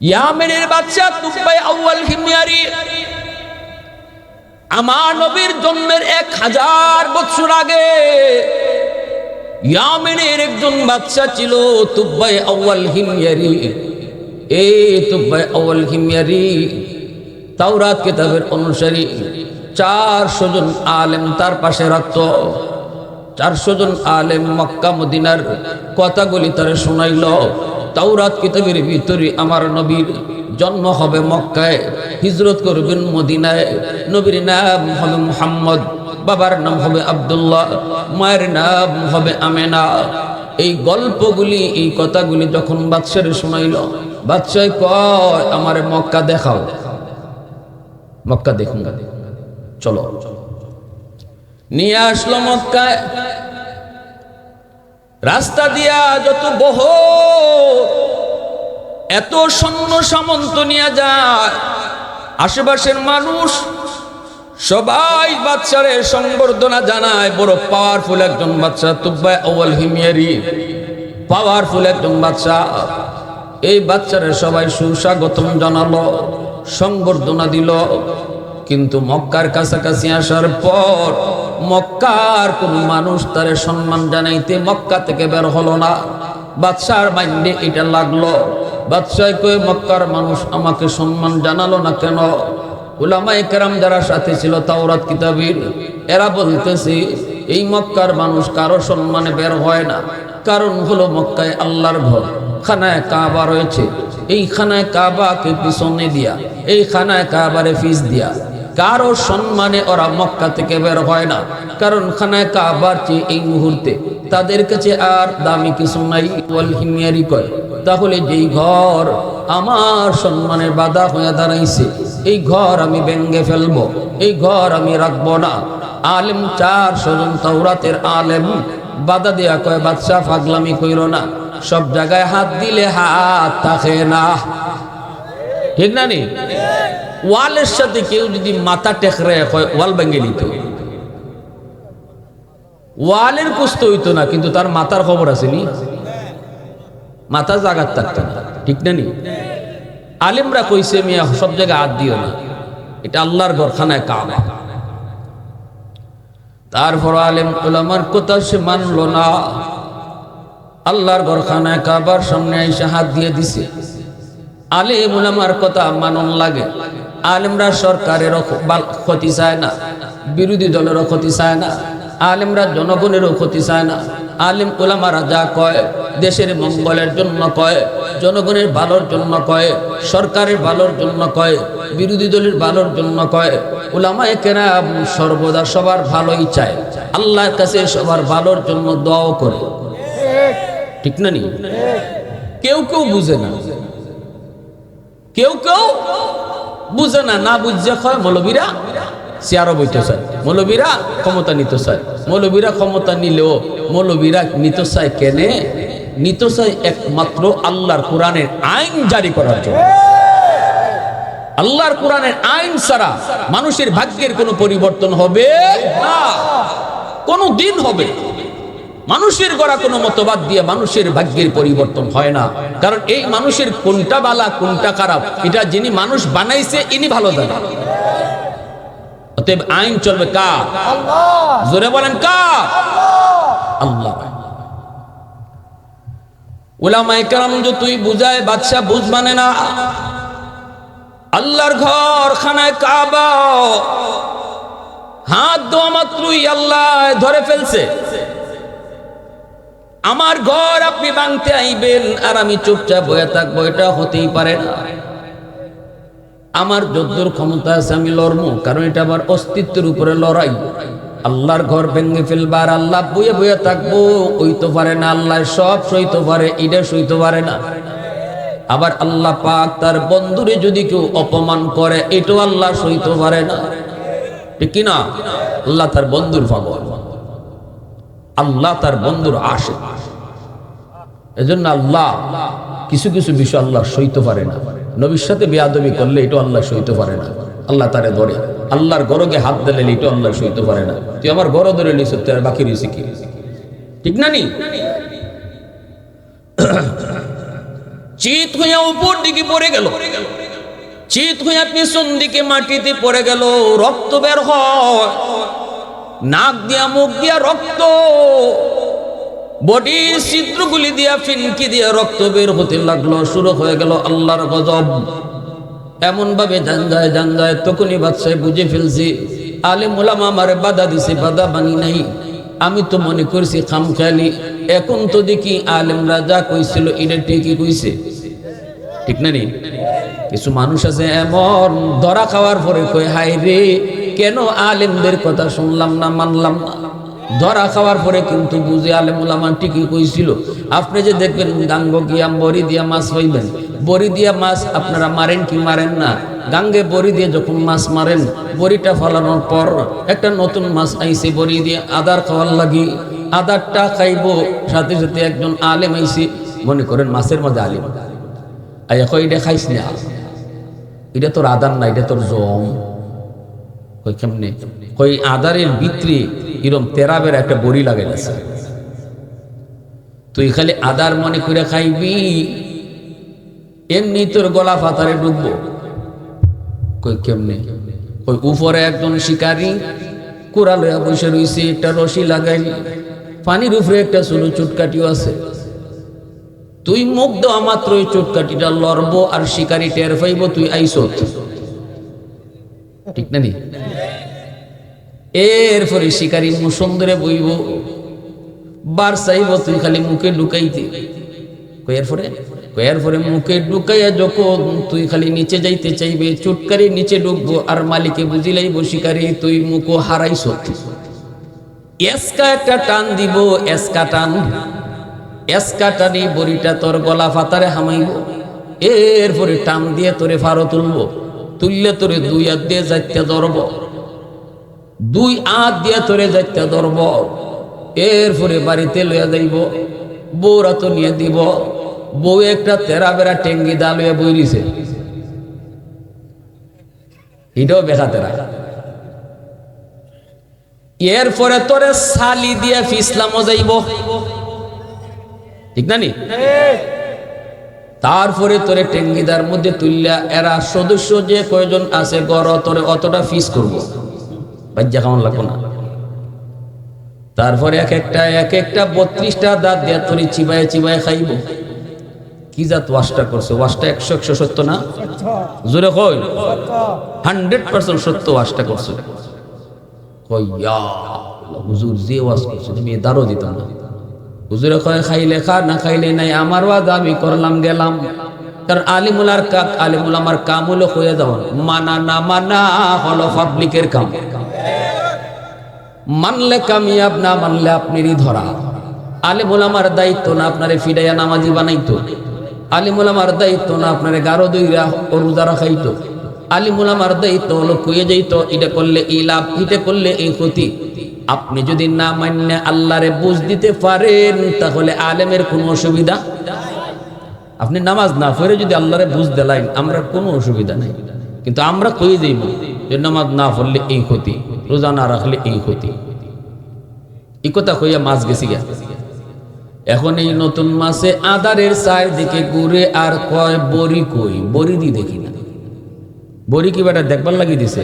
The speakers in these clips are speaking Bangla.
ইয়ামেনের বাদশা তুবাই আউয়াল হিময়ারি আমার নবীর জন্মের 1000 বছর আগে ইয়ামেনের একজন বাদশা ছিল তুবাই আউয়াল হিময়ারি। এই তুবাই আউয়াল হিময়ারি তাওরাত কিতাবের অনুসারী 400 জন আলেম তার পাশে রাখত। 400 জন আলেম মক্কা মদিনার কথাগুলি তারে শোনাইল। তাওরাত কিতাবের ভিতরে আমার নবীর জন্ম হবে মক্কায়, হিজরত করবেন মদিনায়, নবীর নাম হবে মুহাম্মদ, বাবার নাম হবে আব্দুল্লাহ, মায়ের নাম হবে আমেনা। এই গল্পগুলি এই কথাগুলি যখন বাদশারে শোনাইল, বাদশাহ কয় আমারে মক্কা দেখাও, মক্কা দেখুন, চলো। নিয়ে আসলো মক্কায়। রাস্তা দিয়া যত বহ এত সৈন্য সামন্ত নিয়ে যায়, আশেপাশের মানুষ সবাই বাদশারে সংবর্ধনা জানায়। বড় পাওয়ারফুল একজন বাদশা তুবাই আউয়াল হিময়ারি, পাওয়ারফুল একজন বাদশা। এই বাচ্চারে সবাই সুস্বাগতম জানালো, সংবর্ধনা দিল। কিন্তু মক্কার কাছাকাছি আসার পর মক্কার কোন মানুষ তারে সম্মান জানাইতে মক্কা থেকে বের হলো না। বাদশার মাইন্ডে এটা লাগলো। বাদশাহ কয়ে মক্কার মানুষ আমাকে সম্মান জানালো না কেন? উলামায়ে কেরাম যারা সাথে ছিল তাওরাত কিতাবের, এরা বলতেছে এই মক্কার মানুষ কারো সম্মানে বের হয় না। কারণ হলো মক্কায় আল্লাহর ঘর, খানায় কাবা রয়েছে। এই খানায় কাবাকে পিছনে দিয়া, এই খানায় কাবারে ফিস দিয়া কারো সম্মানে ওরা মক্কা থেকে বের হয় না। কারণ খানায় কাবার চেয়ে এই মুহূর্তে তাদের কাছে আর দামি কিছু নাই। ওয়াল হিময়ারি কয় তাহলে যেই ঘর আমার সম্মানের বাধা হয়ে দাঁড়াইছে, এই ঘর আমি ভেঙে ফেলবো, এই ঘর আমি রাখবো না। আলেম 400 জন তাওরাতের আলেম বাধা দেয়া কয় বাদশাহ পাগলামি কইরো না, সব জায়গায় হাত দিলে হাত থাকে না, ঠিক না? নি ওয়ালের সাথে কেউ যদি মাথা টেকরে হয় ওয়াল ভেঙে নিত, ওয়ালের কুস্ত হইতো না, কিন্তু তার মাথার খবর আছে নি, মাথা জাগাত থাকতো না, ঠিক না? নি আলেমরা কইছে মিয়া সব জায়গায় হাত দিও না, এটা আল্লাহর ঘর, খানায় কাবা। তারপর আলেম উলামার কথা সে মানলো না, আল্লাহর ঘর খানায় কাবার সামনে এসে হাত দিয়ে দিছে। আলেম উলামার কথা মানন লাগে। আলেমরা সরকারেরও ক্ষতি চায় না, বিরোধী দলেরও ক্ষতি চায় না, আলেমরা জনগণেরও ক্ষতি চায় না। আলেম উলামারা যা কয় দেশের মঙ্গলের জন্য কয়, জনগণের ভালোর জন্য কয়, সরকারের ভালোর জন্য কয়, বিরোধী দলের ভালোর জন্য কয়। উলামায়ে কেরাম সর্বদা সবার ভালোই চায়, আল্লাহর কাছে সবার ভালোর জন্য দোয়াও করে, ঠিক না? নি কেউ কেউ বুঝে না, কেউ কেউ বুঝে না, না বুঝে কয় মৌলবীরা চেয়ারও বইতে চায়, মৌলবীরা ক্ষমতা নিতে চায়। মৌলবীরা ক্ষমতা নিলেও মৌলবীরা নিতে চায় কেনে? নিতে চায় একমাত্র আল্লাহর কোরআনের আইন জারি করার জন্য। আল্লাহর কোরআনের আইন ছাড়া মানুষের ভাগ্যের কোনো পরিবর্তন হবে না, কোনো দিন হবে। মানুষের গড়া কোনো মতবাদ দিয়ে মানুষের ভাগ্যের পরিবর্তন হয় না। কারণ এই মানুষের কোনটা বালা কোনটা খারাপ এটা যিনি মানুষ বানাইছে ইনি ভালো জানেন। অতএব আইন চলবে কার? আল্লাহ। জোরে বলেন কার? আল্লাহ। উলামায়ে কেরাম যতই বুঝায় বাদশা বুঝ মানে না। আল্লাহর ঘর খানায় কাবা, হাত দেওয়া মাত্রই আল্লাহ ধরে ফেলছে। আমার ঘর আপনি ভাঙতে আইবেন আর আমি চুপচাপ বয়ে থাকবো, এটা হতেই পারে না। আমার যদ্দুর ক্ষমতা আছে আমি লড়বো, কারণ এটা আমার অস্তিত্বের উপরে লড়াই। আল্লাহর ঘর ভেঙে ফেলবার আল্লাহ বয়ে বয়ে থাকবো, ওই তো পারে না। আল্লাহ সব সইতে পারে, এটা সইতে পারে না। আবার আল্লাহ পাক তার বন্ধুরে যদি কেউ অপমান করে এটাও আল্লাহ সইতে পারে না, ঠিক কিনা? আল্লাহ তার বন্ধুর পাগল, আল্লাহ তার বন্ধুর আশিক। এজন্য আল্লাহ কিছু কিছু বিষয় আল্লাহ সইতে পারে না। নবীর সাথে বেয়াদবি করলে এটা আল্লাহ সইতে পারে না, আল্লাহ তারে ধরে। আল্লাহর গরগে হাত দিলে এটা আল্লাহ সইতে পারে না। তুই আমার গড় ধরে নিস, তোর বাকি রয়েছে কি, ঠিক না? নি চিত হইয়া উপর দিকে পড়ে গেল, চিত হইয়া পিছন দিকে মাটিতে পড়ে গেল। রক্ত বের হয়, নাক দিয়া মুখ দিয়া রক্ত, বডির ছিদ্রগুলি দিয়া ফিনকি দিয়া রক্ত বের হতে লাগলো। শুরু হয়ে গেল আল্লাহর গজব। এমন ভাবে জান যায় তখনই বাদশাহ বুঝে ফেলছি আলেম ওলামা আমারে বাধা দিছে, বাধা বানি নাই। আমি তো মনে করছি খামখেয়ালি, এখন তো দেখি আলেমরা যা কইছিল এটা ঠিকই কইছে, ঠিক না নি? কিছু মানুষ আছে এমন ধরা খাওয়ার পরে কই হায় রে, কেন আলেমদের কথা শুনলাম না, মানলাম না। ধরা খাওয়ার পরে কিন্তু বুঝে আলেম ওলামা ঠিকই কইছিল। আপনি যে দেখবেন গাঙ্গ গিয়া বড়ি দিয়া মাছ পাইবেন, বড়ি দিয়া মাছ আপনারা মারেন কি মারেন না? গাঙ্গে বড়ি দিয়ে যখন মাছ মারেন, বড়িটা ফলানোর পর একটা নতুন মাছ আইছে বড়ি দিয়ে আদার খাওয়ার লাগি, আদারটা খাইব, সাথে সাথে একজন আলেম আইছে, মনে করেন মাছের মধ্যে আলেম আইয়া কই এটা খাইস না, এটা তোর আদার না, এটা তোর জম। কই কেমনে? কই আদারের ভিতরে এরকম তেরাবের একটা বড়ি লাগাই আছে, তুই খালি আদার মনে করে খাইবি, এমনি তোর গলা ফাতারে ডুববো। কই কেমনে? কই উপরে একজন শিকারী কুড়া লইয়া বসে রইছে, একটা রশি লাগাই, পানির উপরে একটা ছোট চুটকাটিও আছে। তুই মুখ দেওয়া মাত্র ওই চুটকাটিটা লড়বো আর শিকারী টের পাইব তুই আইসত, ঠিক না নি? এরপরে শিকারী মুসন্দরে বইব, বার চাইব, তুই খালি মুখে ঢুকাইতে। এরপরে মুখে ঢুকাইয়া যখন তুই খালি নিচে যাইতে চাইবে, চুটকারি নিচে ঢুকবো আর মালিকে বুঝিলাইব শিকারী তুই মুখো হারাইছ। এসকা একটা টান দিব, এসকা টান, এসকা টানি বড়িটা তোর গলা ফাতারে হামাইব। এরপরে টান দিয়ে তোরে ফারো তুলবো, তুললে তোরে দুই হাত দিয়ে যাইতে ধরব, দুই হাত দিয়ে তোরে যাইতে ধরব। এরপরে বাড়িতে লইয়া যাইব, বউরা তো নিয়ে দিব। বউ একটা তেরা বেড়া টেঙ্গি দা লইয়া বই দিছে, এটাও বেখা তেরা। এরপরে তোরে সালি দিয়া ফিসলামও যাইব, ঠিক না নি? তারপরে তোরে টেঙ্গিদার মধ্যে তুললা, এরা সদস্য যে কয়জন আছে গড় তোরে অতটা ফিস করবো, বাজ্যা কেমন লাগবো না? তারপরে এক একটা 32টা দাঁত দিয়া তোরে চিবায় চিবায় খাইব। কি জাত ওয়াশটা করছে? ওয়াশটা 100 সত্য না? জোরে কই 100% সত্য ওয়াশটা করছে। কইয়া হুজুর যে ওয়াশ করছে তুমি দারো দিত না। হুজুরে কয় খাইলে খা, না খাইলে নাই, আমার ওয়াজ আমি করলাম গেলাম। কারণ আলিমুল আমার কাম হলো হয়ে যাওয়া, মানা না মানা হলো পাবলিকের কাম। মানলে কামিয়াব, না মানলে আপনারই ধরা। আলিমুল আমার দায়িত্ব না আপনারে ফিডাইয়া নামাজি বানাইতো, আলিমুল আমার দায়িত্ব না আপনারে গারো দইরা রোজা রাখাইতো, আলিমুল আমার দায়িত্ব হলো কইয়ে যাইতো এটা করলে এই লাভ, এটা করলে এই ক্ষতি। আপনি যদি না মান্য আল্লাহরে বুঝ দিতে পারেন তাহলে আলেমের কোনো অসুবিধা। আপনি নামাজ না পড়ে যদি আল্লাহরে বুঝ দেলাইন, আমরা কোনো অসুবিধা নাই। কিন্তু আমরা কই যাইব যে নামাজ না পড়লে এই ক্ষতি, রোজা না রাখলে এই ক্ষতি, এই কথা কইয়া মাছ গেছি গা। এখন এই নতুন মাসে আদারের চায়ের দিকে ঘুরে আর কয় বড়ি কই, বড়ি দি দেখি না। বড়ি কি বেটা দেখবার লাগিয়ে দিছে,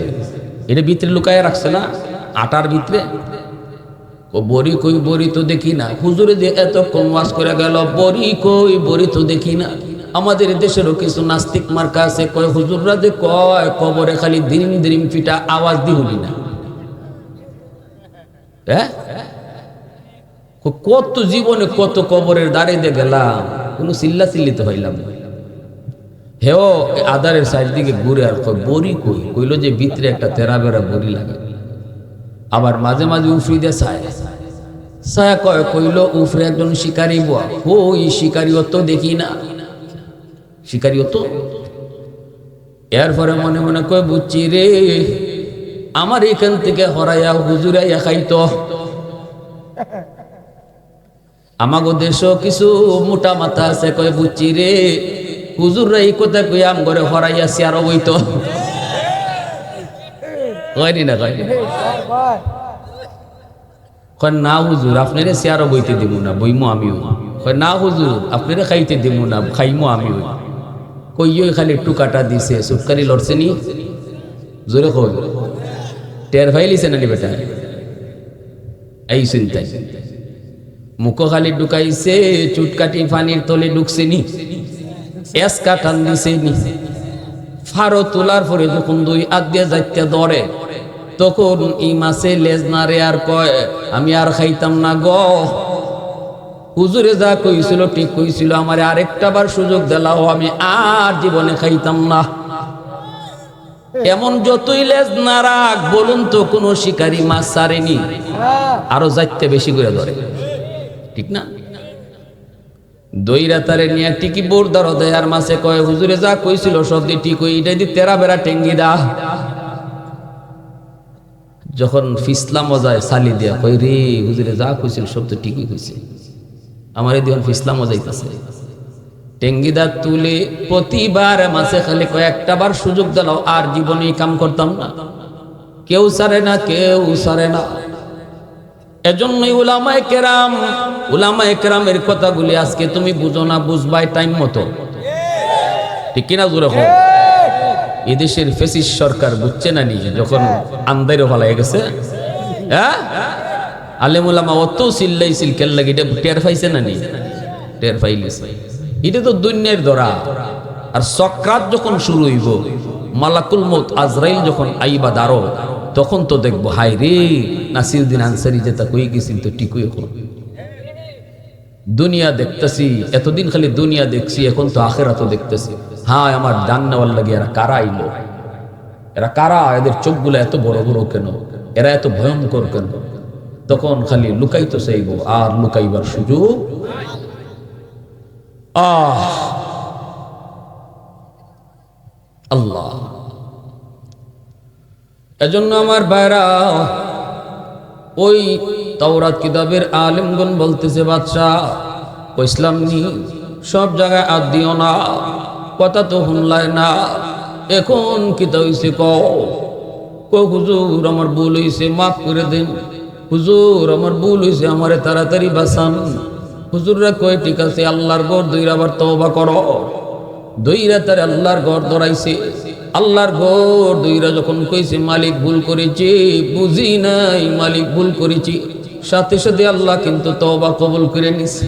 এটা ভিতরে লুকায় রাখছে না আটার ভিতরে। ও বড়ি কই, বড়ি তো দেখি না। হুজুরে যে এত কম ওয়াজ করে গেল, বড়ি কই, বড়ি তো দেখি না। আমাদের দেশেরও কিছু নাস্তিক মার্কা আছে, কয় হুজুররা যে কয় কবরে খালি দিরিম দিরিম পিটা আওয়াজ দি হলি না। হ্যাঁ, কত জীবনে কত কবরের দাঁড়িয়ে দিয়ে গেলাম, কোনো চিল্লা চিল্লিতে পাইলাম। হেও আদারের সাইড দিকে ঘুরে আর কয় বড়ি কই, কইল যে ভিতরে একটা তেরা বেড়া বড়ি লাগে। আবার মাঝে মাঝে উফরি দিয়ে ছায়া কয়, কইল উফরে একজন শিকারী বুয়া, ওই শিকারীও তো দেখি না, শিকারীও তো। এরপরে মনে মনে কয় বুঝছি রে, আমার এখান থেকে হরাইয়া হুজুরাইয়া খাইতো। আমাগো দেশও কিছু মোটা মাথা আছে, কয় বুঝছি রে, হুজুররা এই কথা কই আম ঘরে হরাইয়া চেয়ারও বইতো। কয়নি না কয়নি? কয় না হুজুর আপনারে চেয়ারও বইতে দিব না, বইমো আমিও। কয় না হুজুর আপনারা খাইতে দিব না, খাইমো আমি। কইই খালি একটু কাটা দিছে, সুটকারি লড়ছে নি? জোরে কই, টের ফাইলিছে নানি বেটা? এই চিন্তাই মুখ খালি ঢুকাইছে, চুটকাটি পানির তলে ঢুকছে নি? এস কাটান দিছে নি? ফারো তোলার পরে যখন দুই হাত দিয়ে যাইতে ধরে, তখন এই মাছে লেজ নারে আর কয় আমি আর খাইতাম না গো। হুজুরে যা কইছিল ঠিক কইছিল, আমারে আরেকটা বার সুযোগ দিলাও, আমি আর জীবনে খাইতাম না। এমন যতই লেজ না রাখ বলুন তো, কোনো শিকারী মাছ ছাড়েনি, আরো যাইতে বেশি করে ধরে, ঠিক না? দইরা তারে নিয়ে টিকি বোর ধরো দেয়, আর মাছে কয় হুজুরে যা কইছিল সব দিয়ে ঠিক হই, এটা দি তেরা বেড়া টেঙ্গি দা। যখন ফিসলা মজায় সালি দেয়া কই রে হুজুরে যা কইছিল সব তো ঠিকই কইছে, আমার এদিন ফিসলা মজাইতেছে। টেঙ্গিদার তুলে প্রতিবার মাছে খালি কয়েকটা বার সুযোগ দিলাও, আর জীবনে কাম করতাম না। কেউ সারে না, কেউ সারে না। এজন্যই উলামায়ে কেরামের কথাগুলি আজকে তুমি বুঝো না, বুঝবাই টাইম মতো, ঠিক কিনা? জোরে হোক। এদেশের ফেসিস সরকার বুঝছে না নি, যখন আন্দাইরে ফেলাই গেছে, হ্যাঁ আলেম উলামা অত চিল্লাইছিল কেল্লা, এটা টের পাইছে না নি? টের পাইলিছে। এটা তো দুনিয়ার ধরা। আর সক্রাত যখন শুরু হইব, মালাকুল মউত আজরাইল যখন আইবা দাঁড়ো, তখন তো দেখবো হাই রে নাসিরউদ্দিন আনসারী যেটা কই গেছিল তো ঠিকই এখন। দুনিয়া দেখতেছি, এতদিন খালি দুনিয়া দেখছি, এখন তো আখিরাতও দেখতেছি। হ্যাঁ আমার জান্নাওয়াল লাগে, এরা কারা আইলো? এরা কারা? এদের চোখগুলো এত বড় বড় কেন? এরা এত ভয়ঙ্কর কেন? তখন খালি লুকাইতে চাইব, আর লুকাইবার সুযোগ। আল্লাহ। এজন্য আমার ভাইরা, ওই তাওরাত কিতাবের আলেমগণ বলতেছে বাদশাহ ইসলাম নি সব জায়গায় আর দিও না, কথা তো শুনলাই না। এখন কি তা হইছে কো হুজুর আমার ভুল হইছে, মাফ করে দেন। হুজুর আমার ভুল হইছে, আমারে তাড়াতাড়ি বাঁচান। হুজুররা কয় ঠিক আছে, আল্লাহর ঘর দইরা আবার তওবা করো। দইরা তার আল্লাহর ঘর ধরাইছে। আল্লাহর ঘর দইরা যখন কইছে মালিক ভুল করেছি, বুঝি নাই মালিক ভুল করেছি, সাথে সাথে আল্লাহ কিন্তু তওবা কবুল করে নিছে।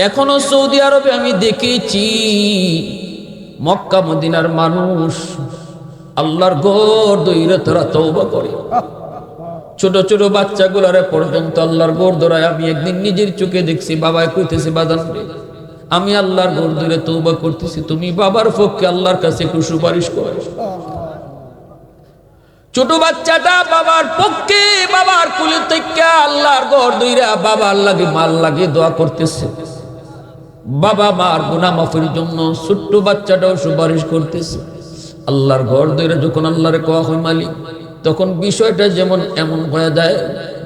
এখনো সৌদি আরবে আমি দেখেছি মক্কা মদিনার মানুষ আল্লাহর ঘর দইরা তারা তওবা করে। ছোট ছোট বাচ্চাগুলারে পর্যন্ত আল্লাহর ঘর ধরায় আমি একদিন নিজের চোখে দেখছি। বাবাই কইতেছে বাদান আমি আল্লাহর ঘর ধরে তওবা করতেছি, তুমি বাবার পক্ষে আল্লাহর কাছে একটু সুপারিশ করো। ছোট বাচ্চাটা বাবার পক্ষে, বাবার কুলে থেকে আল্লাহর ঘর ধইরা বাবার লাগে মাল লাগে দোয়া করতেছে। বাবা মার গুনাহ মাফের জন্য ছোট্ট বাচ্চাটাও সুপারিশ করতেছে। আল্লাহর ঘর ধইরা যখন আল্লাহরে কোয়া হয় মালিক, তখন বিষয়টা যেমন এমন হয়ে যায়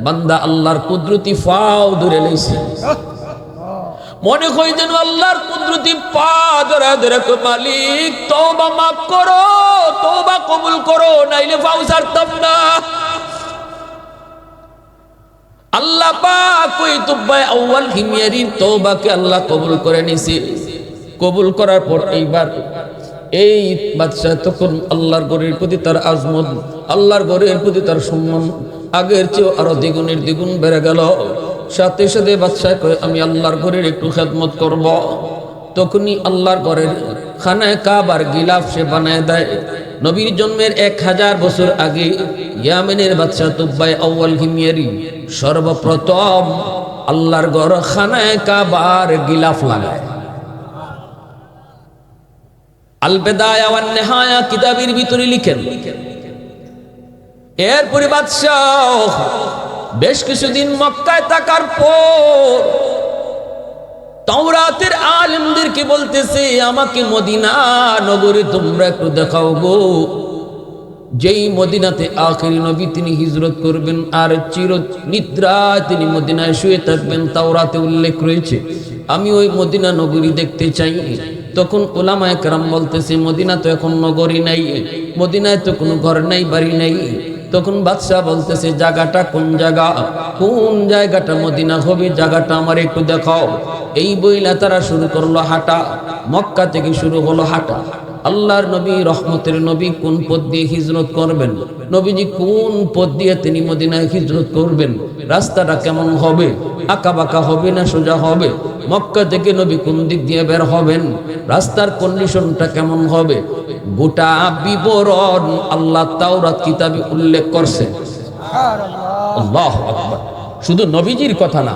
বান্দা আল্লাহর কুদরতি ফাও ধরে লইছে। মনে হয় যেন আল্লাহর কুদরতি পা ধরে ধরে মালিক তওবা মাফ করো, তওবা কবুল করো, নাইলে পাও ছাড়তাম না। আল্লাহ পাক ওই তুব্বায়ে আউয়াল হিময়ারির তওবাকে আল্লাহ কবুল করে নিছে। কবুল করার পর এইবার এই বাদশা তখন আল্লাহর ঘরের প্রতি তার আজমত, আল্লাহর ঘরের প্রতি তার সম্মান আগের চেয়ে আরো দ্বিগুণের দ্বিগুণ বেড়ে গেল। সাথে সাথে বাদশা কয় আমি আল্লাহর ঘরের একটু খেদমত করব। তখনই আল্লাহর ঘরের খানায় কাবার গিলাফ সে বানায় দেয়। নবীর জন্মের 1000 বছর আগে ইয়ামেনের বাদশা তুব্বায়ে আউয়াল হিময়ারি সর্বপ্রথম আল্লাহর ঘর খানায় কাবার গিলাফ লাগায়। আল বিদায়া ওয়ান নিহায়া কিতাবের ভিতরে লিখেন। এরপরে বাদশাহ বেশ কিছুদিন মক্কায় থাকার পর তাওরাতের আলেমদেরকে বলতেছে আমাকে মদিনা নগরে তোমরা একটু দেখাও গো, যেই মদিনাতে আখেরি নবী তিনি হিজরত করবেন আর চির নিদ্রায় তিনি মদিনায় শুয়ে থাকবেন, তাওরাতে উল্লেখ রয়েছে। আমি ওই মদিনা নগরী দেখতে চাই। তখন উলামায়ে কেরাম বলতেছে মদিনা তো এখন নগরী নাই, মদিনায় তো কোনো ঘর নাই, বাড়ি নাই। তখন বাদশাহ বলতেছে জায়গাটা কোন জায়গা? কোন জায়গাটা মদিনা হবে, জায়গাটা আমার একটু দেখাও। এই বইলা তারা শুরু করলো হাঁটা। মক্কা থেকে শুরু হলো হাঁটা। আল্লাহর নবী, রহমতের নবী কোন পথ দিয়ে হিজরত করবেন, নবীজি কোন পথ দিয়ে তিনি মদিনায় হিজরত করবেন, রাস্তাটা কেমন হবে, আঁকা বাঁকা হবে না সোজা হবে, মক্কা থেকে নবী কোন দিক দিয়ে বের হবেন, রাস্তার কন্ডিশনটা কেমন হবে, গোটা বিবরণ আল্লাহ তাওরাত কিতাবে উল্লেখ করছে। আল্লাহু আকবার। শুধু নবীজির কথা না,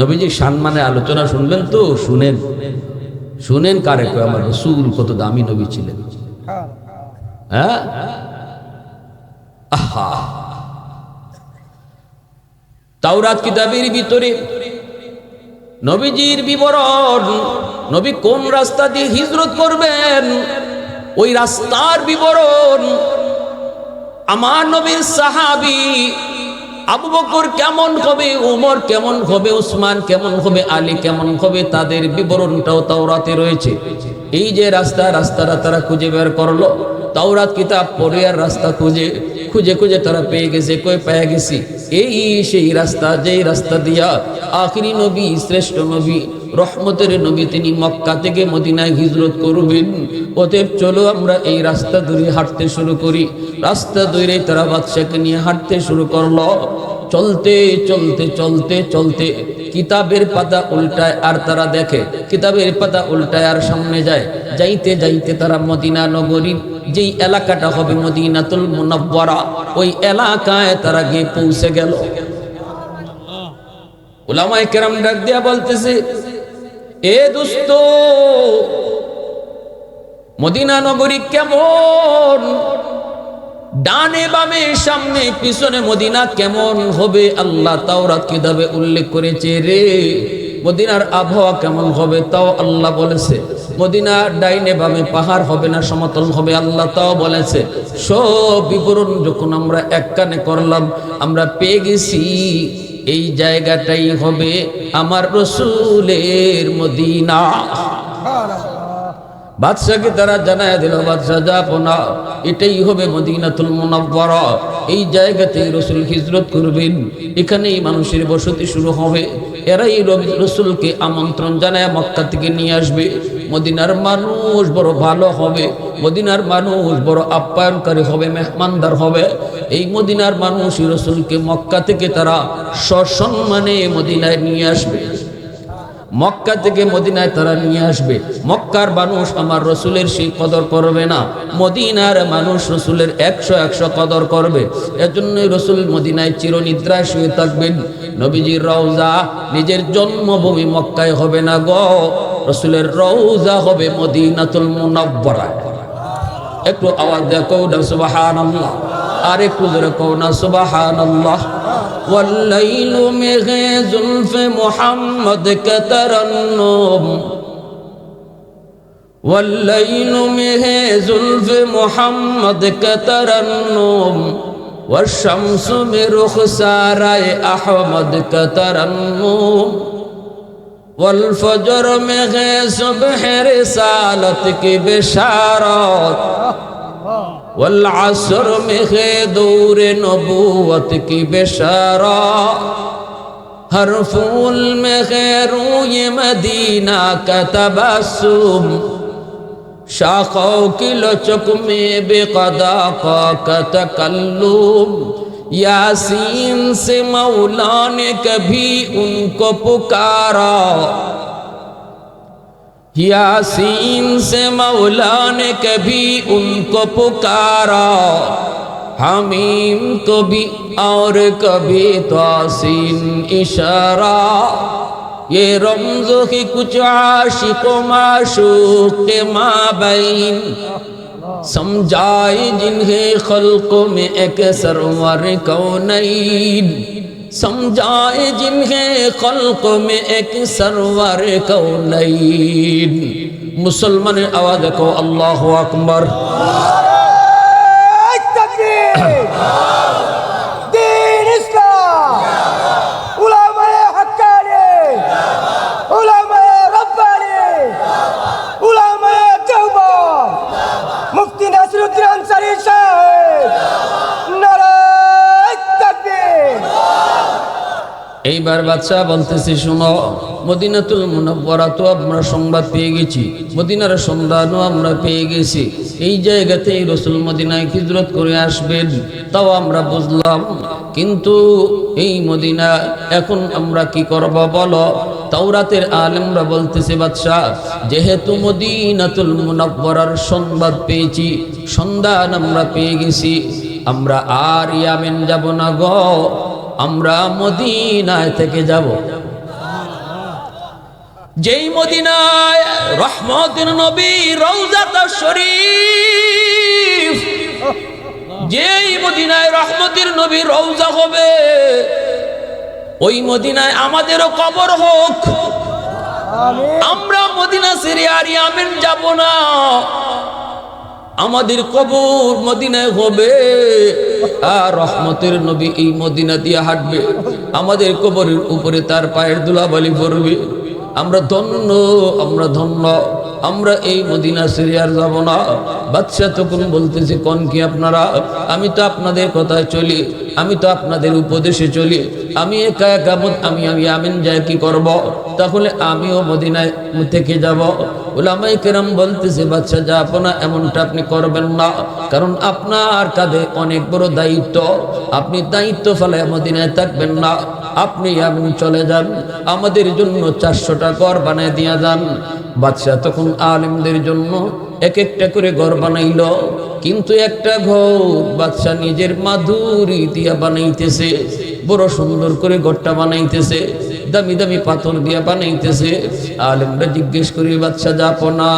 নবীজির সম্মানে আলোচনা শুনবেন তো, শুনেন শুনেন কারে কয় আমার রাসূল কত দামি নবী ছিলেন। হ্যাঁ, আহা, তাওরাত কিতাবের ভিতরে নবীজির বিবরণ, নবী কোন রাস্তা দিয়ে হিজরত করবেন ওই রাস্তার বিবরণ, আমার নবীর সাহাবী আবু বকর কেমন হবে, উমর কেমন হবে, উসমান কেমন হবে, আলী কেমন হবে, তাদের বিবরণটাও তাওরাতে রয়েছে। এই যে রাস্তাটা তারা খুঁজে বের করলো, তাওরাত কিতাব পড়ে আর রাস্তা খুঁজে খুঁজে তারা পেয়ে গেছে। কই পেয়ে গেছি? এই সেই রাস্তা, যেই রাস্তা দিয়া আখিরি নবী, শ্রেষ্ঠ নবী, রহমতের নবী তিনি মক্কা থেকে মদিনায় হিজরত করবেন। অতএব চলো আমরা এই রাস্তা ধরে হাঁটতে শুরু করি। রাস্তা ধরে তারা বাদশাকে নিয়ে হাঁটতে শুরু করলো। চলতে চলতে চলতে চলতে কিতাবের পাতা উল্টায় আর তারা দেখে, কিতাবের পাতা উল্টায় আর সামনে যায়। যাইতে যাইতে তারা মদিনা নগরীর যেই এলাকাটা হবে মদিনাতুল মুনাওয়ারা, ওই এলাকায় তারা গিয়ে পৌঁছে গেল। উলামায়ে কেরাম ডাক দিয়া বলতেছে, এ দোস্ত, মদিনা নগরী কেমন, ডানে বামে সামনে পিছনে মদিনা কেমন হবে আল্লাহ তাওরাত কিতাবে উল্লেখ করেছে রে। মদিনার আবহাওয়া কেমন হবে তাও আল্লাহ বলেছে। মদিনা ডাইনে বামে পাহাড় হবে না সমতল হবে আল্লাহ তাও বলেছে। সব বিবরণ যখন আমরা এক কানে করলাম, আমরা পেয়ে গেছি এই জায়গাটাই হবে আমার রাসূলের মদিনা। বাদশাকে তারা জানায় দিল, বাদশা যাবো না, এটাই হবে মদিনাতুল মুনাওয়ারা। এই জায়গাতেই রাসূল হিজরত করবেন, এখানেই মানুষের বসতি শুরু হবে। এরাই রাসূলকে আমন্ত্রণ জানায় মক্কা থেকে নিয়ে আসবে। মদিনার মানুষ বড় ভালো হবে, মদিনার মানুষ বড় আপ্যায়নকারী হবে, মেহমানদার হবে। এই মদিনার মানুষই রাসূলকে মক্কা থেকে তারা সসম্মানে মদিনায় নিয়ে আসবে। মক্কা থেকে মদিনায় তারা নিয়ে আসবে। মক্কার মানুষ আমার রাসূলের সেই কদর করবে না, মদিনার মানুষ রাসূলের 100 কদর করবে। এজন্যই রাসূল মদিনায় চিরনিদ্রায় শুয়ে থাকবেন। নবীজির রওজা নিজের জন্মভূমি মক্কায় হবে না গো, রাসূলের রওজা হবে মদিনাতুল মুনাওয়ারা। একটু আওয়াজ দেখো না সুবহানাল্লাহ, আর একটু জোরে কও না সুবহানাল্লাহ। والليل में है जुल्फ मोहम्मद का तरन्नुम, والليل में है जुल्फ मोहम्मद का तरन्नुम, والشمس में रुखसाराए अहमद का तरन्नुम, والفجر में है सुबह रिसालत की बिशारत, والعصر में है दूर नबूवत की बिशारत, हर फूल में है रूय मदीना का तबस्सुम, शाखों की लचक में बेक़दा का तकल्लुम, यासीन से मौला ने कभी उनको पुकारा, यासीन से मौला ने कभी उनको पुकारा, हमीम को भी और कभी तासीन इशारा, ये रमज़ो की कुछ आशिक व माशूक के माबैन, समझाए जिन्हें खल्क़ों में एक सरवर कौनैन, समझाए जिन्हें खल्क़ में एक सरवर कौनैन। मुसलमान आवाज को अल्लाहु अकबर। दीन इस्लाम, उलमाए हक्कानी, उलमाए रब्बानी, उलमाए देवबंद, मुफ्ती नासिरुद्दीन अंसारी साहब, नारे तकबीर। এইবার বাদশা বলতেছে, শুনো, মদিনাতুল মুনাওয়ারা তো আমরা সংবাদ পেয়ে গেছি, মদিনার সন্ধানও আমরা পেয়ে গেছি, এই জায়গাতেই রাসূল মদিনায় হিজরত করে আসবেন, তাও আমরা বুঝলাম। কিন্তু এই মদিনা এখন আমরা কি করব বলো? তাওরাতের আলেমরা বলতেছে, বাদশা, যেহেতু মদিনাতুল মুনাওয়ারার সংবাদ পেয়েছি, সন্ধান আমরা পেয়ে গেছি, আমরা আর ইয়ামেন যাব না গো, আমরা মদিনায় থেকে যাব। যেই মদিনায় রহমতের নবী রওজাত শরীফ, যেই মদিনায় রহমতের নবী রওজা হবে, ওই মদিনায় আমাদেরও কবর হোক। আমরা মদিনা ছেড়ে আর ইয়ামেন যাব না, আমাদের কবর মদিনায় হবে, আর রহমতের নবী এই মদিনা দিয়ে হাঁটবে, আমাদের কবরের উপরে তার পায়ের ধুলাবালি পড়বে। আমরা ধন্য, আমরা ধন্য, আমরা এই মদিনা ছেড়ে আর যাব না। বাদশা তখন বলতেছে, কোন কি আপনারা? আমি তো আপনাদের কথায় চলি, আমি তো আপনাদের উপদেশে চলি, আমি একা একা আমি আমিন যাই কি করব? তাহলে আমিও মদিনায় থেকে যাব। উলামায়ে কেরাম বলতেছে, বাদশা যাব না এমনটা আপনি করবেন না, কারণ আপনার কাঁধে অনেক বড় দায়িত্ব, আপনি দায়িত্ব ফেলায় মদিনায় থাকবেন না, আপনি আমিন চলে যান, আমাদের জন্য 400টা ঘর বানিয়ে দিয়ে যান। বাদশা তখন আলেমদের জন্য এক একটা করে ঘর বানাইল, কিন্তু একটা ঘর বাদশা নিজের মাধুরী দিয়া বানাইতেছে, বড় সুন্দর করে ঘরটা বানাইতেছে, দামি দামি পাথর দিয়া বানাইতেছে। আলেমরা জিজ্ঞেস করি, বাদশা জাপনা,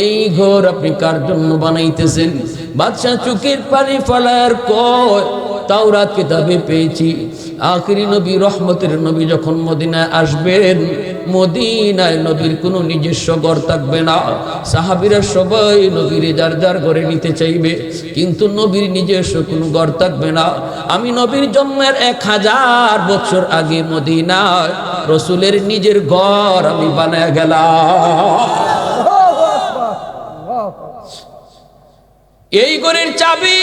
এই ঘর আপনি কার জন্য বানাইতেছেন? বাদশা চোখের পানি ফেলার কয়, তাওরাত কিতাবে পেয়েছি আখিরি নবী রহমতের নবী যখন মদিনায় আসবেন, মদিনায় নবীর কোনো নিজস্ব ঘর থাকবে না, সাহাবীরা সবাই নবীর যার যার ঘরে নিতে চাইবে, কিন্তু নবীর নিজস্ব কোনো ঘর থাকবে না। আমি নবীর জন্মের 1000 বছর আগে মদিনায় রাসূলের নিজের ঘর আমি বানায় গেলাম। এই ঘরের চাবি,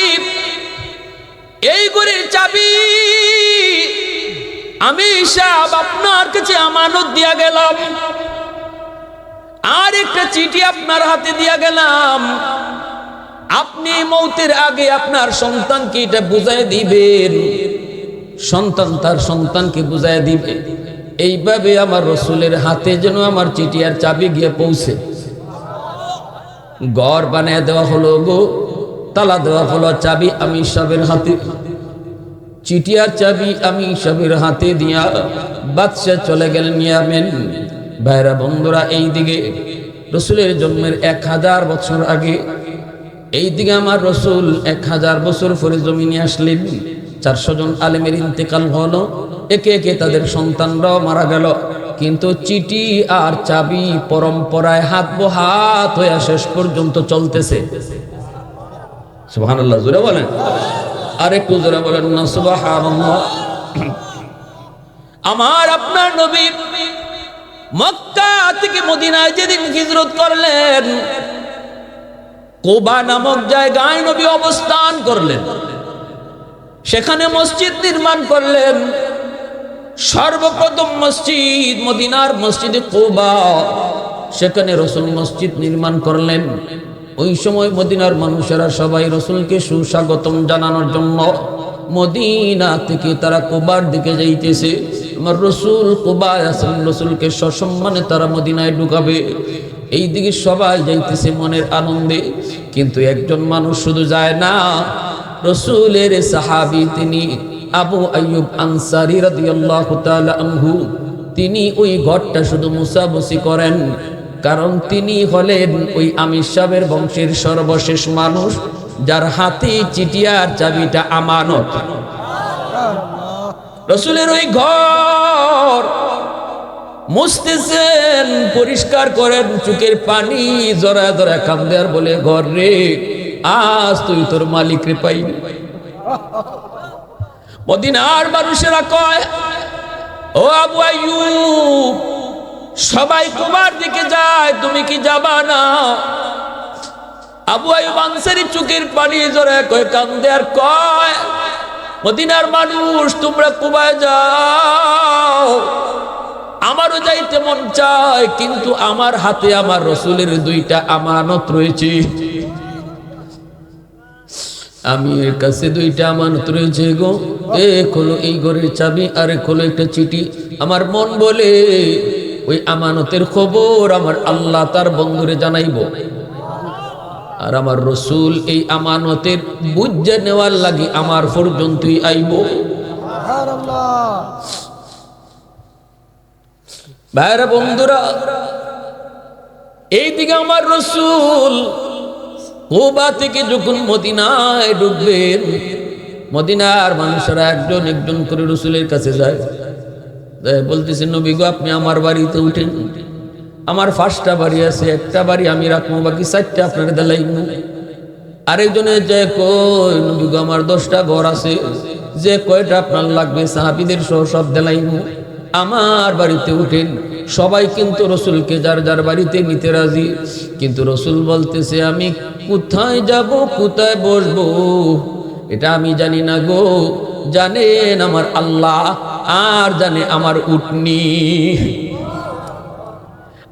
এই ঘরের চাবি আমি সব আপনার কাছে আমানত দিয়া গেলাম, আর একটা চিঠি আপনার হাতে দিয়া গেলাম, আপনি মৌতের আগে আপনার সন্তানকে এটা বুঝাই দিবেন, সন্তান তার সন্তানকে বুঝাই দিবে। এইভাবে আমার রাসূলের হাতে যেন আমার চিঠি আর চাবি গিয়ে পৌঁছে। ঘর বানিয়ে দেওয়া হলো গো, তালা দেওয়া হলো, চাবি আমি সবের হাতে, চিঠি আর চাবি আমি সবের হাতে দিয়া বাদশা চলে গেলেন ইয়ামেন। ভাইরা বন্ধুরা, এই দিকে রাসূলের জন্মের 1000 বছর আগে, এই দিকে আমার রাসূল 1000 বছর পরে জমিনে আসলেন। 400 জন আলেমের ইন্তেকাল হলো, একে একে তাদের সন্তানরাও মারা গেল, কিন্তু চিঠি আর চাবি পরম্পরায় হাত হাত হয়ে শেষ পর্যন্ত চলতেছে। সুবহানাল্লাহ, জোরে বলেন, আর একটু জোরে বলেন না সুবহানাল্লাহ। আমার আপনার নবী মক্কা থেকে মদিনায় যেদিন হিজরত করলেন, কুবা নামক জায়গায় নবী অবস্থান করলেন, সেখানে মসজিদ নির্মাণ করলেন। সর্বপ্রথম মসজিদ মদিনার মসজিদে কুবা, সেখানে রাসূল মসজিদ নির্মাণ করলেন। ওই সময় মদিনার মানুষেরা সবাই রাসূলকে সুস্বাগতম জানানোর জন্য মদিনা থেকে তারা কুবার দিকে যাইতেছে। আমার রাসূল কুবায় আছেন, রাসূলকে সসম্মানে তারা মদিনায় ঢুকাবে, এই দিকে সবাই যাইতেছে মনের আনন্দে। কিন্তু একজন মানুষ শুধু যায় না, রাসূলের সাহাবী তিনি আবু আইয়ুব আনসারী রাদিয়াল্লাহু তাআলা আনহু, তিনি ওই ঘরটা শুধু মুসাবসি করেন, কারণ তিনি হলেন ওই আমির সাহেবের বংশের সর্বশেষ মানুষ, যার হাতে চিঠিয়ার চাবিটা আমানত। রাসূলের ওই ঘর মুছতেছেন, পরিষ্কার করেন, চোখের পানি জরা জরা কান্দে আর বলে, ঘর রে, আজ তুই তোর মালিক রে পাইনি। মদিনার মানুষেরা কয়, ও আবু আইয়ুব, সবাই তোমার দিকে যায়, তুমি কি যাবা না? আবু আইয়ুব আনসারী চোখের পানি জড়ায় কয়, কান্দে আর কয়, মদিনার মানুষ তোমরা কুবায় যাও, আমারও যাইতে মন চায়, কিন্তু আমার হাতে আমার রসুলের 2টা আমানত রয়েছে, আমি এর কাছে 2টা আমানত রয়েছে গো। এক হলো এই ঘরের চাবি, আর এক হলো একটা চিঠি। আমার মন বলে ওই আমানতের খবর আমার আল্লাহ তার বন্ধুরে জানাইব, আর আমার রসুল এই আমানতের বুঝে নেওয়ার লাগি আমার পর্যন্তই আইব। ভাইরা বন্ধুরা, এইদিকে আমার রসুল কুবা থেকে যখন মদিনায় ঢুকবেন, মদিনার মানুষেরা একজন একজন করে রসুলের কাছে যায়, বলতেছে নবী গো আপনি আমার বাড়িতে উঠেন, আমার 5টা বাড়ি আছে, একটা বাড়ি আমি রাখবো, বাকি 4টা আপনার দেলাইব। আরেকজনে যে কই নবী গো আমার 10টা ঘর আছে, যে কয়টা আপনার লাগবে সাহাবীদের সহ সব দেলাইব, আমার বাড়িতে উঠেন। সবাই কিন্তু রসুলকে যার যার বাড়িতে নিতে রাজি, কিন্তু রসুল বলতেছে আমি কোথায় যাব, কোথায় বসবো এটা আমি জানি না গো, জানেন আমার আল্লাহ, আর জানে আমার উটনি।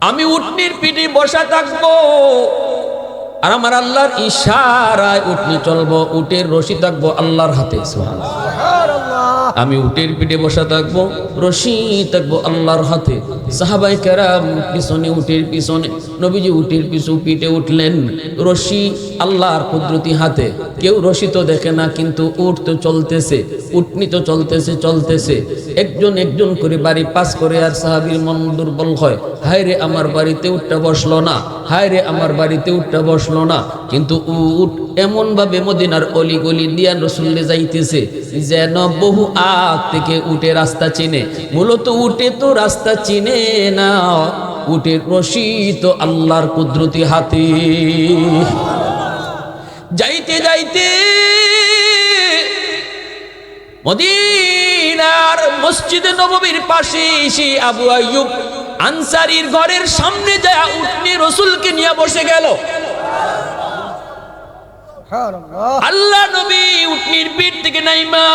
আমি উটনির পিঠে বসা থাকবো, আর আমার আল্লাহর ইশারায় উটনি চলবো, উটের রশি থাকবো আল্লাহর হাতে। আমি উটের পিঠে বসা থাকবো, রশি থাকবো আল্লাহর হাতে। সাহাবায়ে কেরাম পিছনে, উটের পিছনে, নবীজি উটের পিছু পিঠে উঠলেন, রশি আল্লাহর কুদরতি হাতে। কেউ রশি তো দেখে না, কিন্তু উট তো চলতেছে, উটনি তো চলতেছে। একজন একজন করে বাড়ি পাস করে, আর সাহাবীর মন দুর্বল হয়, হায় রে আমার বাড়িতে উটটা বসলো না, হায় রে আমার বাড়িতে উটটা বসলো না। কিন্তু উট এমন ভাবে মদিনার অলি গলি দিয়া রসুলে যাইতেছে যেন বহু আগ থেকে উটে রাস্তা চিনে। মূলত উটে তো রাস্তা চিনে না, উটের রশি তো আল্লাহর কুদরতি হাতে। যাইতে যাইতে মদিনার মসজিদে নববীর পাশে এসে আবু আইয়ুব আনসারীর ঘরের সামনে যায় উটনি রসুলকে নিয়ে বসে গেল। আল্লাহ নবী উটনির পিঠ থেকে নাইমা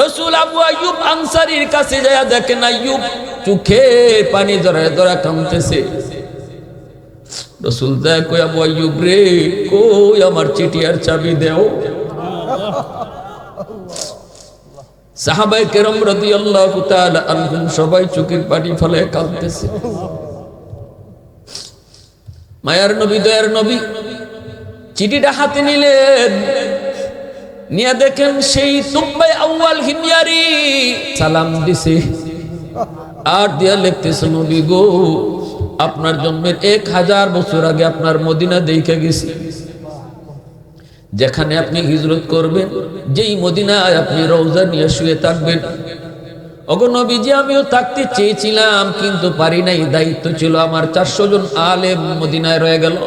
রসুল আবু আইয়ুব আনসারীর কাছে যায়, দেখেন আইয়ুব চোখের পানি জড়ায় জড়া কাঁদতেছে। রসুল দেখ কই আবু আইয়ুব রে, কই আমার চিঠি আর চাবি দেও। সাহাবায়ে কেরাম রাদিয়াল্লাহু তাআলা আনহুম সবাই চোখের পানি ফেলে কাঁদতেছে। মায়ার নবী, দয়ার নবী চিঠিটা হাতে নিলেন, নিয়ে দেখেন সেই তুব্বাই আউয়াল হিময়ারি সালাম দিছে, আর দিয়া লিখতেছে নবী গো আপনার জন্মের 1000 বছর আগে আপনার মদিনা দেখে গেছি, যেখানে আপনি হিজরত করবেন, যেই মদিনায় আপনি রওজা নিয়ে শুয়ে থাকবেন। ওগো নবীজি আমিও থাকতে চেয়েছিলাম, কিন্তু পারি নাই, দায়িত্ব ছিল আমার। 400 জন আলেম মদিনায় রয়ে গেল।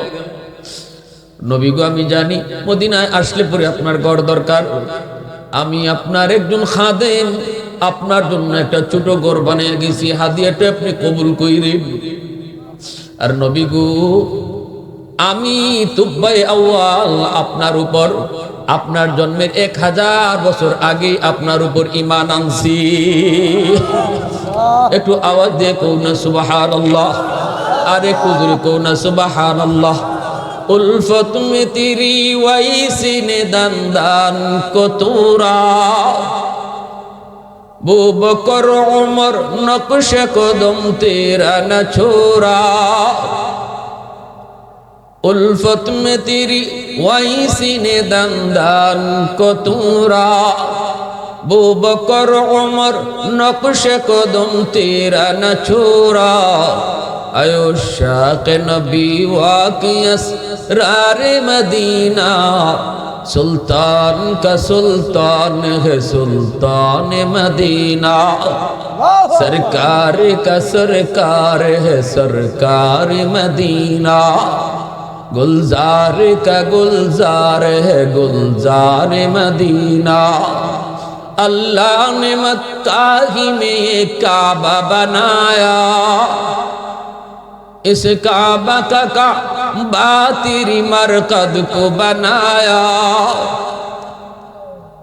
নবী গো আমি জানি মদিনায় আসলে পরে আপনার ঘর দরকার, আমি আপনার একজন খাদেম, আপনার জন্য একটা ছোট ঘর বানিয়ে গেছি, হাদিয়াটা আপনি কবুল কইরেন। আর নবী গো আমি তুব্বাই আউয়াল আপনার উপর, আপনার জন্মের 1000 বছর আগে আপনার উপর ঈমান আনছি। একটু আওয়াজ দিয়ে কও না সুবহানাল্লাহ, আর একটু জোরে কও না সুবহানাল্লাহ। উলফত মে তেরি ওয়াইসি নে দান কতুরা, বু বকর উমর নকশ কদম তেরা না ছোরা। उल्फत में तेरी वाइसी ने दंदान को तूरा, बू बकर उमर नक्श कदम तेरा न छोरा। आयो शाक़ नबी वाक़ियस रारे मदीना, सुल्तान का सुल्तान है सुल्तान मदीना। सरकार का सरकार है सरकार मदीना, गुलजार का गुलजार है गुलजार मदीना। अल्लाह ने मक्का ही में ये काबा बनाया, इस काबा का काबा तेरी मरकद को बनाया।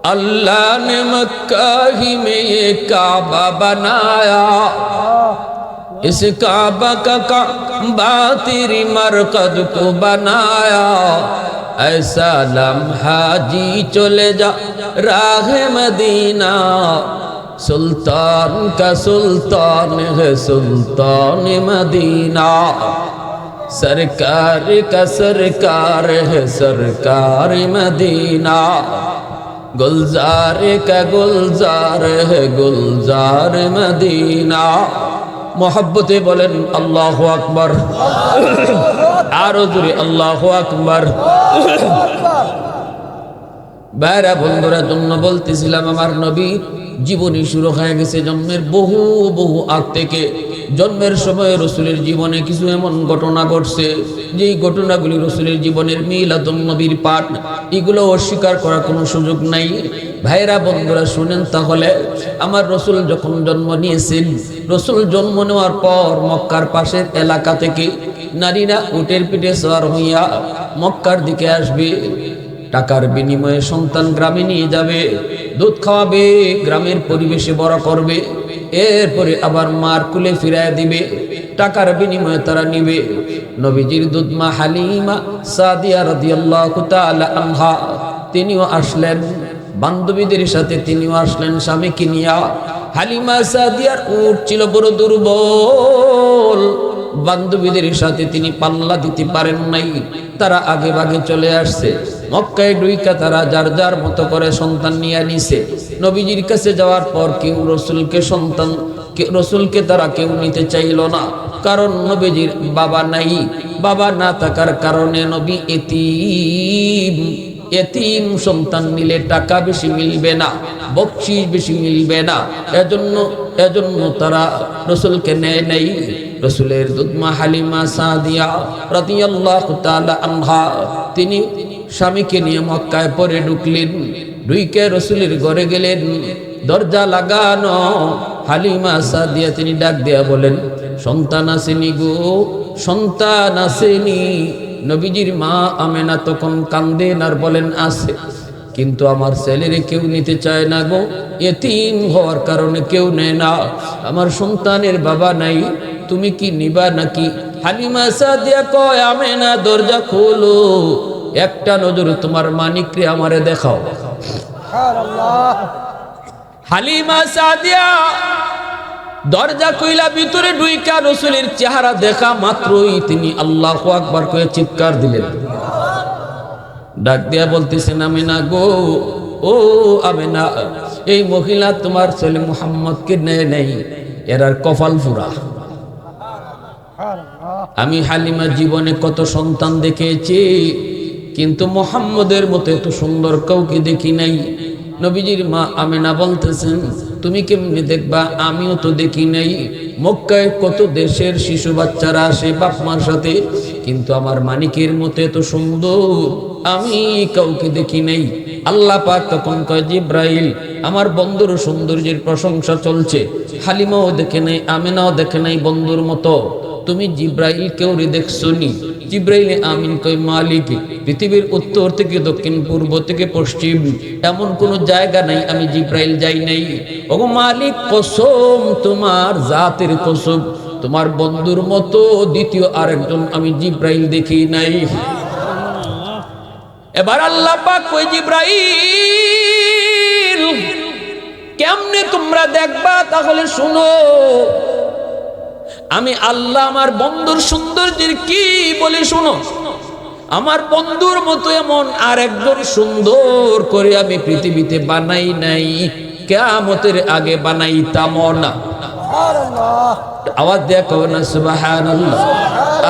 अल्लाह ने मक्का ही में ये काबा बनाया, इस काबा का काबा तेरी मरकद को बनाया, ऐसा लम्हा जी चले जा राह मदीना, सुल्तान का सुल्तान है सुल्तान मदीना, सरकार का सरकार है सरकार मदीना, गुलजार का गुलजार है गुलजार मदीना। मोहब्बते बोलेन अल्लाहु अकबर, आरो जुरे अल्लाहु अकबर। বাইরা বন্ধুরা জন্য বলতেছিলাম, আমার নবী জীবনী শুরু হয়ে গেছে জন্মের বহু বহু আগ থেকে। জন্মের সময় রসুলের জীবনে কিছু এমন ঘটনা ঘটছে যেই ঘটনাগুলি রসুলের জীবনের মিলাদুন নবীর পাঠ, এগুলো অস্বীকার করার কোনো সুযোগ নাই। ভাইরা বন্ধুরা শুনেন তাহলে, আমার রসুল যখন জন্ম নিয়েছেন, রসুল জন্ম নেওয়ার পর মক্কার পাশের এলাকা থেকে নারীরা উটের পিঠে সওয়ার হইয়া মক্কার দিকে আসবে, টাকার বিনিময়ে সন্তান গ্রামে নিয়ে যাবে, দুধ খাওয়াবে, গ্রামের পরিবেশে বড় করবে, এরপরে আবার মার কুলে ফিরায় দিবে, টাকার বিনিময়ে তারা নিবে। নবীজির দুধ মা হালিমা সাদিয়া রাদিয়াল্লাহু তাআলা আনহা তিনিও আসলেন, বান্ধবীদের সাথে তিনিও আসলেন স্বামীকে নিয়া। হালিমা সাদিয়ার উট ছিল বড় দুর্বল, বান্ধবীদের সাথে তিনি পাল্লা দিতে পারেন নাই, তারা আগে ভাগে চলে আসছে। মক্কায় ডুইকা তারা যার যার মতো করে সন্তান নিয়ে নিছে। নবীজির কাছে যাওয়ার পর কেউ রসুলকে তারা কেউ নিতে চাইল না, কারণ নবীজির বাবা নাই। বাবা না থাকার কারণে নবী এতিম সন্তান নিলে টাকা বেশি মিলবে না, বকশিশ বেশি মিলবে না, এজন্য তারা রসুলকে নেয় নাই। রসুলের দুধমা হালিমা সাদিয়া রাদিয়াল্লাহু তাআলা আনহা তিনি স্বামীকে নিয়ে মক্কায় পরে ঢুকলেন। ঢুকে রসুলের ঘরে গেলেন, দরজা লাগানো। হালিমা সাদিয়া তিনি ডাক দিয়া বলেন, সন্তান আসেনি গো, সন্তান আসেনি। নবীজির মা আমেনা তখন কান্দেন আর বলেন, আছে, কিন্তু আমার ছেলেরে কেউ নিতে চায় না গো, এতিম হওয়ার কারণে কেউ নেয় না, আমার সন্তানের বাবা নাই, তুমি কি নিবা নাকি? হালিমা সাদিয়া কয়, আমেনা দরজা খোলো, একটা নজর তোমার মানিকরে আমারে দেখাও। হালিমা সাদিয়া দরজা কইলা ভিতরে ঢুইকা রসুলের চেহারা দেখা মাত্রই তিনি আল্লাহু আকবার কয়ে চিৎকার দিলেন। ডাক দিয়া বলতেছেন, আমেনা গো, ও আমেনা, এই মহিলা তোমার ছেলে মুহাম্মদকে নেয় নেই, এরার কপাল ফুরা। আমি হালিমা জীবনে কত সন্তান দেখেছি, কিন্তু মুহাম্মদের মতো এত সুন্দর কাউকে দেখি নাই। নবীজির মা আমেনা বলতেছেন, তুমি কেমনি দেখবা, আমিও তো দেখি নাই। মক্কায় কত দেশের শিশু বাচ্চারা আসে বাপ মার সাথে, কিন্তু আমার মানিকের মতো এত সুন্দর আমি কাউকে দেখি নাই। আল্লাহ পাক তখন কয়, জিব্রাইল, আমার বন্ধুর সৌন্দর্যের প্রশংসা চলছে, হালিমাও দেখে নাই, আমেনাও দেখে নাই বন্ধুর মতো, তুমি জিব্রাইল কেউ দেখছো নি? জিব্রাইল আমিন কই, মালিক, পৃথিবীর উত্তর থেকে দক্ষিণ, পূর্ব থেকে পশ্চিম, এমন কোন জায়গা নাই আমি জিব্রাইল যাই নাই। ওগো মালিক, কসম, তোমার জাতের কসম, তোমার বন্ধুর মতো দ্বিতীয় আরেকজন আমি জিব্রাইল দেখি নাই। এবার আল্লাহ পাক কই, জিব্রাইল, কেমনে তোমরা দেখবা? তাহলে শুনো, আমি আল্লাহ আমার বন্ধুর সৌন্দর্যের কি বলে শুনো। আমার বন্ধুর মতো এমন আর একজন সুন্দর করে আমি পৃথিবীতে বানাই নাই, কিয়ামতের আগে বানাইতাম না। আওয়াজ দেয়া কবে না সুবহানাল্লাহ?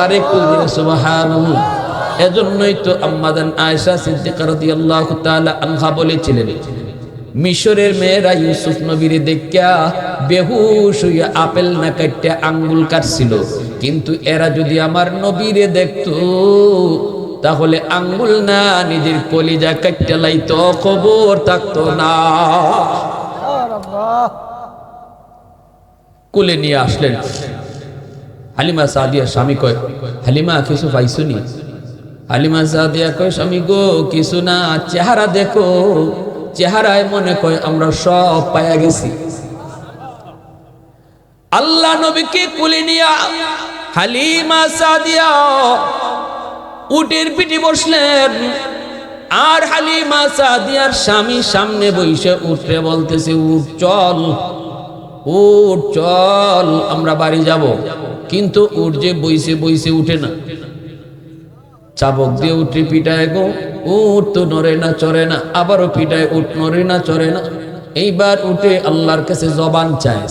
আরে কুল সুবহানাল্লাহ। এজন্যই তো আম্মাজান আয়েশা সিদ্দিকা রাদিয়াল্লাহু তাআলা আনহা বলেছিলেন, মিশরের মেয়েরা ইউসুফ নবীরে দেখিয়া বেহুশ হইয়া আপেল না কাটতে আঙ্গুল কাটছিল, কিন্তু এরা যদি আমার নবীরে দেখতো তাহলে আঙ্গুল না নিজের কলিজা কাটতে লাইতো, খবর থাকতো না। কুলে নিয়ে আসলেন। হালিমা সাদিয়া স্বামী কয়, হালিমা কিছু পাইছো নি? হালিমা সাদিয়া কয়, স্বামী গো কিছু না, চেহারা দেখো। চেহারায় মনে কয় আমরা সব পায়া গেছি। আল্লাহ নবীকে কুলে নিয়া হালিমা সাদিয়া উটের পিঠে বসলেন, আর হালিমা সাদিয়ার স্বামী সামনে বসে উঠে বলতেছে, উঠ চল, উঠ চল, আমরা বাড়ি যাব। কিন্তু উঠ যে বইছে বইছে উঠে না, চাবক দিয়ে উঠে পিটায় গো, উঠ তো নড়ে না চড়ে না, আবারও পিটায়, উঠ নড়ে না চড়ে না। এইবার উঠে আল্লাহর কাছে জবান চায়।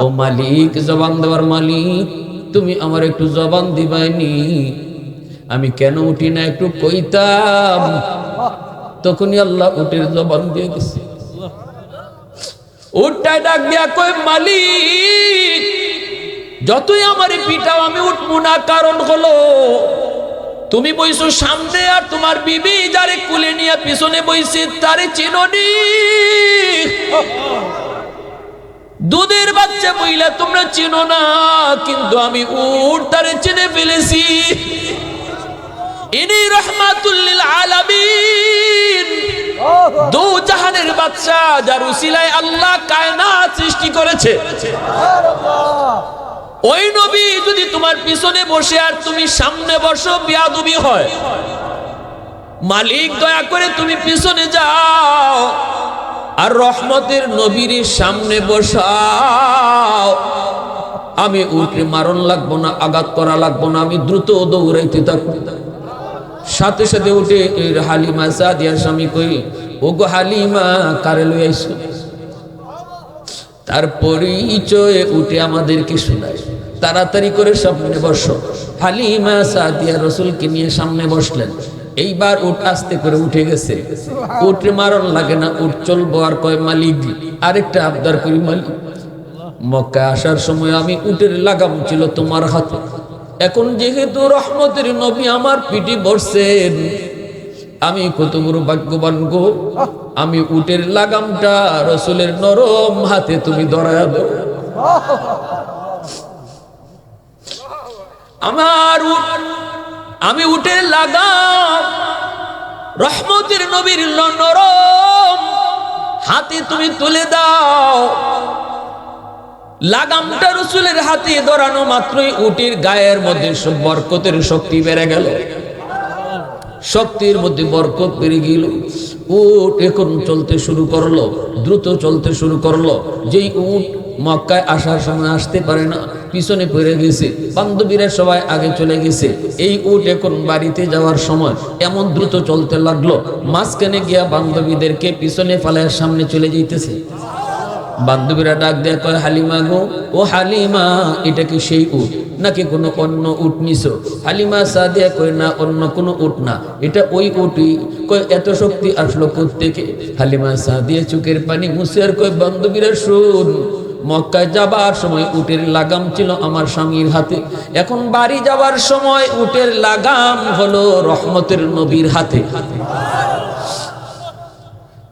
ও মালিক, জবান দেওয়ার মালিক, তুমি আমার একটু জবান দিবাইনি, আমি কেন উঠি না একটু কইতাম। তখনই আল্লাহ উটের জবান দিয়ে গেছে। উঠটায় ডাক দিয়া কই, মালিক যতই আমার পিটাও আমি উঠবো না, কারণ হলো তুমি বইছো সামনে, আর তোমার বিবি যারে কুলে নিয়ে পিছনে বইছে তারে চিনোনি। দুধের বাচ্চা বইলা তোমরা চিনো না, কিন্তু আমি উট তারে চিনে ফেলেছি। ইনি রাহমাতুল লিল আলামিন, দু জাহানের বাদশা, যার উসিলায় আল্লাহ কায়নাত সৃষ্টি করেছে। ওই নবী যদি তোমার পিছনে বসে আর তুমি সামনে বসো, বেয়াদবি হয়। মালিক দয়া করে তুমি পিছনে যাও, আর রহমতের নবীর সামনে বসাও। আমি উঠে মারণ লাগবো না, আঘাত করা লাগবো না, আমি দ্রুত দৌড়াইতে থাকবো। সাথে সাথে উঠে হালিমা সাদিয়ার স্বামী কই, ও গো হালিমা, কারে লই আইছো? তার পরিচয় উঠে আমাদেরকে শোনায়, তাড়াতাড়ি করে সামনে বসো। হালিমা সাদিয়া রসুলকে নিয়ে সামনে বসলেন। এইবার উঠ আস্তে করে উঠে গেছে, উঠে মারণ লাগে না, উঠ চলবো। আর কয়, মালিক আরেকটা আবদার করি মালিক, মক্কায় আসার সময় আমি উটের লাগাম ছিল তোমার হাতে, এখন যেহেতু রহমতের নবী আমার পিঠে বসছেন, আমি কত বড় ভাগ্যবান গো, আমি উটের লাগামটা রসুলের নরম হাতে তুমি ধরায়া দাও। আমি উটের লাগাম রহমতের নবীর নরম হাতে তুমি তুলে দাও। লাগামটা রসুলের হাতে ধরানো মাত্রই উটের গায়ের মধ্যে বরকতের শক্তি বেড়ে গেল, শক্তির মধ্যে বরকত বেড়ে গেল। উট এখন চলতে শুরু করলো, দ্রুত চলতে শুরু করলো। যেই উট মক্কায় আসার সময় আসতে পারে না, পিছনে পড়ে গেছে, বান্ধবীরা সবাই আগে চলে গেছে। এই উট এখন বাড়িতে যাওয়ার সময় এমন দ্রুত চলতে লাগলো, মাঝখানে গিয়া বান্ধবীদেরকে পিছনে ফালায় সামনে চলে যাইতেছে। বান্ধবীরা ডাক দেয়া কয়, হালিমা গো, ও হালিমা, এটা কি সেই উট নাকি কোনো অন্য উট নিছো? হালিমা সাদিয়া কয়, না, অন্য কোনো উট না, এটা ওই উটই। কয়, এত শক্তি আসলো কোত্থেকে? হালিমা সাদিয়া চোখের পানি মুছে আর কয়, বান্ধবীরা শুন, মক্কায় যাবার সময় উটের লাগাম ছিল আমার স্বামীর হাতে, এখন বাড়ি যাবার সময় উটের লাগাম হলো রহমতের নবীর হাতে।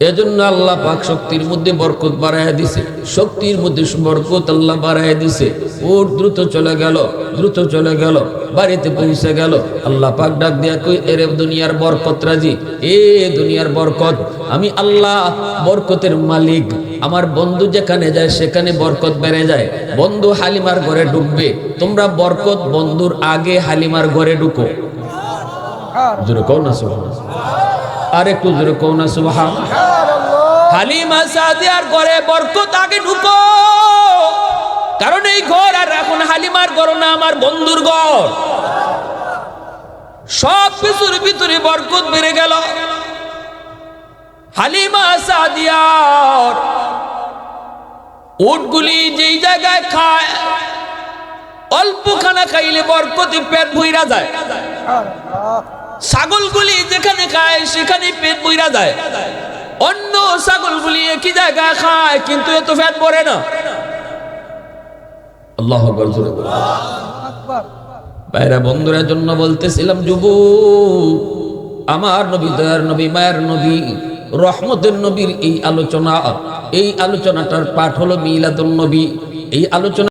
এজন্য আল্লাহ পাক শক্তির মধ্যে বরকত বাড়াইয়া দিছে, শক্তির মধ্যে বরকত আল্লাহ বাড়াইয়া দিছে। উট দ্রুত চলে গেল, দ্রুত চলে গেল, বাড়িতে পৌঁছে গেল। আল্লাহ পাক ডাক দিয়া কই, এরে দুনিয়ার বরকত রাজি, এ দুনিয়ার বরকত, আমি আল্লাহ বরকতের মালিক। আমার বন্ধু যেখানে যায় সেখানে বরকত বেড়ে যায়। বন্ধু হালিমার ঘরে ঢুকবে, তোমরা বরকত বন্ধুর আগে হালিমার ঘরে ঢুকো। জোরে কও না সুবহানাল্লাহ, আর একটু জোরে কও না সুবহানাল্লাহ। হালিমা সাদিয়ার ঘরে বরকত আগে ঢুকো, কারণ এই ঘর আর এখন হালিমার ঘর না, আমার বন্ধুর ঘর। সব কিছুর ভিতরে বরকত বেড়ে গেল। হালিমা সাদিয়ার উটগুলি যেই জায়গায় খায়, অল্প খানা খাইলে বরকতে পেট ভইরা যায়। ছাগলগুলি যেখানে খায় সেখানে পেট ভইরা যায়। অন্য ছাগলগুলি একই জায়গায় খায়, কিন্তু এত পেট ভরে না। আল্লাহু আকবার। ভাইরা বন্ধুরা জন্য বলতেছিলাম, যুবক, আমার নবী, দয়ার নবী, মায়ের নবী, রহমতের নবীর এই আলোচনাটার পাঠ হলো মিলাদুন নবী। এই আলোচনা